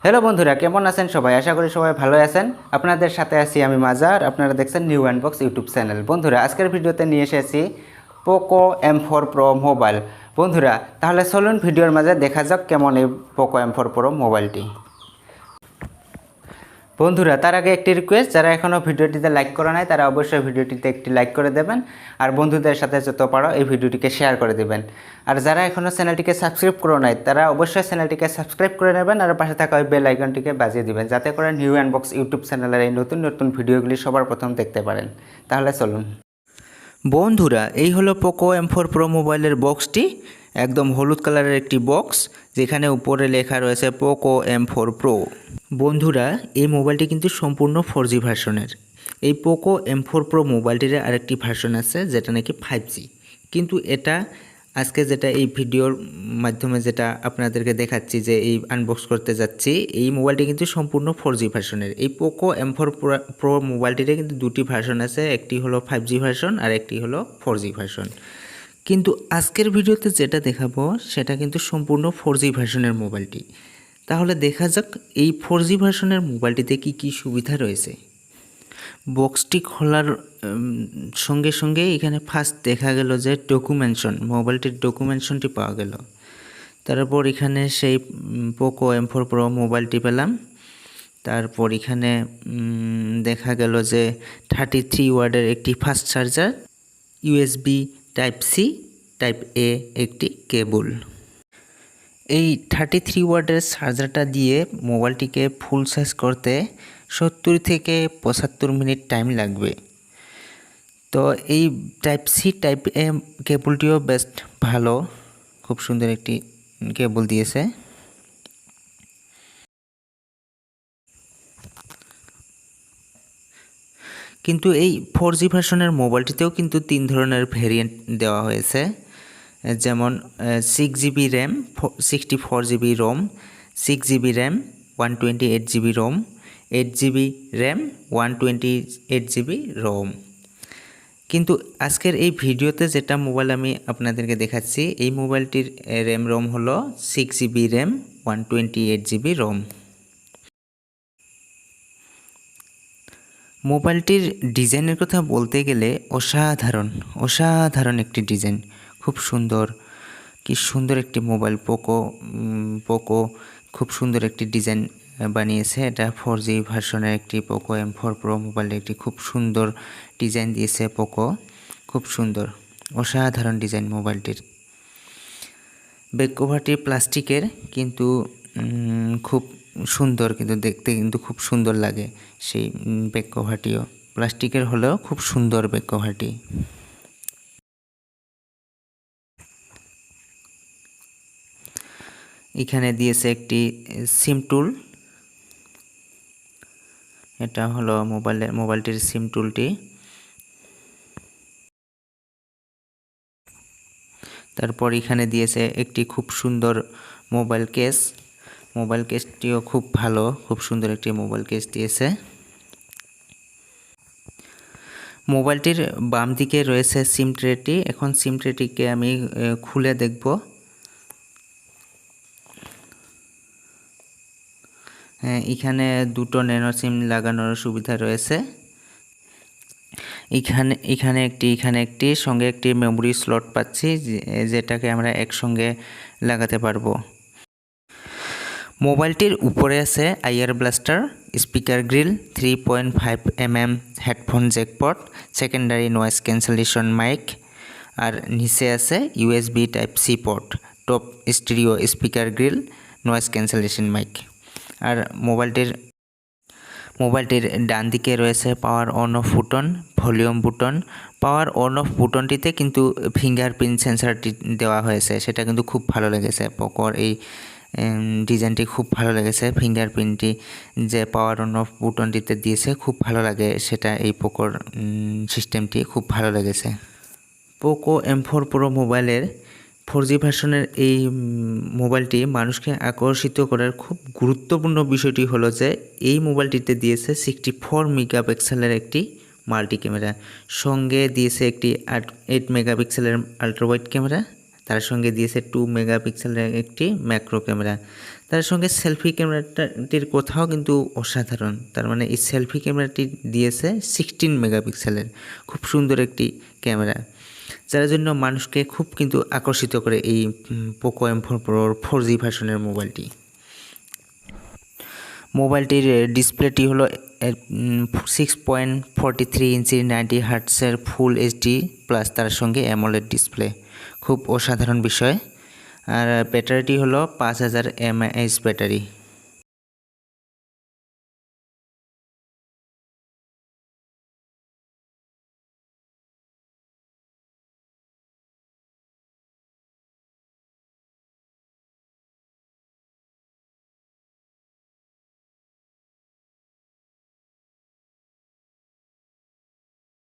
Hello বন্ধুরা, কেমন আছেন সবাই? আশা করি সবাই ভালো আছেন। আপনাদের সাথে আছি আমি মাজার। আপনারা দেখছেন নিউ আনবক্স ইউটিউব চ্যানেল। বন্ধুরা, আজকের ভিডিওতে নিয়ে এসেছি পোকো M4 Pro মোবাইল। বন্ধুরা, তাহলে চলুন ভিডিওর মাঝে দেখা যাক কেমন এই পোকো M4 Pro মোবাইলটি। বন্ধুরা, তার আগে একটি রিকোয়েস্ট, যারা এখনও ভিডিওটিতে লাইক করে নাই তারা অবশ্যই ভিডিওটিতে একটি লাইক করে দেবেন আর বন্ধুদের সাথে যত পারো এই ভিডিওটিকে শেয়ার করে দেবেন। আর যারা এখনও চ্যানেলটিকে সাবস্ক্রাইব করে নাই তারা অবশ্যই চ্যানেলটিকে সাবস্ক্রাইব করে নেবেন আর পাশে থাকা ওই বেল আইকনটিকে বাজিয়ে দিবেন, যাতে করে নিউ আনবক্স ইউটিউব চ্যানেলের এই নতুন নতুন ভিডিওগুলি সবার প্রথম দেখতে পারেন। তাহলে চলুন বন্ধুরা, এই হলো পোকো M4 Pro মোবাইলের বক্সটি। একদম হলুদ কালারের একটি বক্স, যেখানে উপরে লেখা রয়েছে পোকো M4 Pro। বন্ধুরা, এই মোবাইলটি কিন্তু সম্পূর্ণ 4G ভার্সনের। এই পোকো M4 Pro মোবাইলটির আরেকটি ভার্সন আছে যেটা নাকি 5G, কিন্তু এটা আজকে যেটা এই ভিডিওর মাধ্যমে যেটা আপনাদেরকে দেখাচ্ছি, যে এই আনবক্স করতে যাচ্ছি, এই মোবাইলটি কিন্তু সম্পূর্ণ 4G ভার্সনের। এই পোকো M4 Pro মোবাইলটির কিন্তু দুটি ভার্সন আছে, একটি হলো 5G ভার্সন আর একটি হলো 4G ভার্সন। কিন্তু আজকের ভিডিওতে যেটা দেখাবো সেটা কিন্তু সম্পূর্ণ 4G ভার্সনের মোবাইলটি। তাহলে দেখা যাক এই 4G ভার্সনের মোবাইলটিতে কি কি সুবিধা রয়েছে। বক্সটি খোলার সঙ্গে সঙ্গে এখানে ফার্স্ট দেখা গেল যে ডকুমেন্টেশন, মোবাইলটির ডকুমেন্টেশনটি পাওয়া গেল। তারপর এখানে সেই পোকো M4 Pro মোবাইলটি পেলাম। তারপর এখানে দেখা গেল যে 33 ওয়াটের একটি fast charger, USB type C type A একটি কেবল। এই 33 ওয়াটের চার্জারটা দিয়ে মোবাইলটিকে ফুল চার্জ করতে 70 থেকে 75 মিনিট টাইম লাগবে। তো এই টাইপ সি টাইপ এ কেবলটিও বেশ ভালো, খুব সুন্দর একটি কেবল দিয়েছে। কিন্তু এই 4G ভার্সনের মোবাইলটিতেও কিন্তু 3 ধরনের ভেরিয়েন্ট দেওয়া হয়েছে, যেমন 6GB RAM, 64GB ROM, 6GB RAM, 128GB ROM, 8GB RAM, 128GB ROM. কিন্তু আজকের এই ভিডিওতে যেটা মোবাইল আমি আপনাদেরকে দেখাচ্ছি, এই মোবাইলটির র্যাম রোম হলো 6GB র্যাম, 128GB রোম। মোবাইলটির ডিজাইনের কথা বলতে গেলে অসাধারণ একটি ডিজাইন, খুব সুন্দর, কি সুন্দর একটি মোবাইল। পোকো খুব সুন্দর একটি ডিজাইন বানিয়েছে। এটা 4G ভার্সনের একটি পোকো M4 Pro মোবাইলে একটি খুব সুন্দর ডিজাইন দিয়েছে পোকো, খুব সুন্দর, অসাধারণ ডিজাইন মোবাইলটির। ব্যাক কভারটি প্লাস্টিকের, কিন্তু খুব সুন্দর, কিন্তু দেখতে কিন্তু খুব সুন্দর লাগে। সেই ব্যাক কভারটিও প্লাস্টিকের হলেও খুব সুন্দর ব্যাক কভারটি। এখানে দিয়েছে একটি সিম টুল, এটা হলো মোবাইলটির সিম টুলটি। তারপর এখানে দিয়েছে একটি খুব সুন্দর মোবাইল কেসটিও খুব ভালো, খুব সুন্দর একটি মোবাইল কেস দিয়েছে। মোবাইলটির বাম দিকে রয়েছে সিম ট্রেটি। এখন সিম ট্রেটিকে আমি খুলে দেখব। হ্যাঁ, এখানে দুটো ন্যানো সিম লাগানোর সুবিধা রয়েছে। এখানে একটি সঙ্গে একটি মেমোরি স্লট পাচ্ছি, যেটাকে আমরা একসঙ্গে লাগাতে পারবো। মোবাইলটির উপরে আছে IR blaster, speaker grille, 3.5mm headphone jackpot, secondary noise cancellation mic, আর নিচে আছে USB type C port, top stereo speaker grille, noise cancellation mic. আর মোবাইলটির ডান দিকে রয়েছে power on off button, volume button. Power on off বুটনটিতে কিন্তু ফিঙ্গারপ্রিন্ট সেন্সারটি দেওয়া হয়েছে, সেটা কিন্তু খুব ভালো লেগেছে। পোকোর এই ডিজাইনটি খুব ভালো লেগেছে। ফিঙ্গারপ্রিন্টটি যে পাওয়ার অন অফ বুটনটিতে দিয়েছে খুব ভালো লাগে, সেটা এই পোকোর সিস্টেমটি খুব ভালো লেগেছে। পোকো M4 Pro মোবাইলের 4G ভার্সনের এই মোবাইলটি মানুষকে আকর্ষিত করার খুব গুরুত্বপূর্ণ বিষয়টি হলো যে এই মোবাইলটিতে দিয়েছে 64 মেগাপিক্সেলের একটি মাল্টি ক্যামেরা, সঙ্গে দিয়েছে একটি 8 মেগাপিক্সেলের আল্ট্রা ওয়াইড ক্যামেরা, তার সঙ্গে দিয়েছে 2 মেগাপিক্সেলের একটি ম্যাক্রো ক্যামেরা। তার সঙ্গে সেলফি ক্যামেরাটির কোথাও কিন্তু অসাধারণ, তার মানে এই সেলফি ক্যামেরাটি দিয়েছে 16 মেগাপিক্সেলের, খুব সুন্দর একটি ক্যামেরা, যার জন্য মানুষকে খুব কিন্তু আকর্ষিত করে এই পোকো M4 Pro 4G ভার্সনের মোবাইলটি। মোবাইলটির ডিসপ্লেটি হলো 6.43 ইঞ্চির 90 হার্টসের ফুল এইচডি প্লাস তার সঙ্গে অ্যামোলেড ডিসপ্লে, খুব অসাধারণ বিষয়। আর ব্যাটারিটি হলো 5000 mAh ব্যাটারি।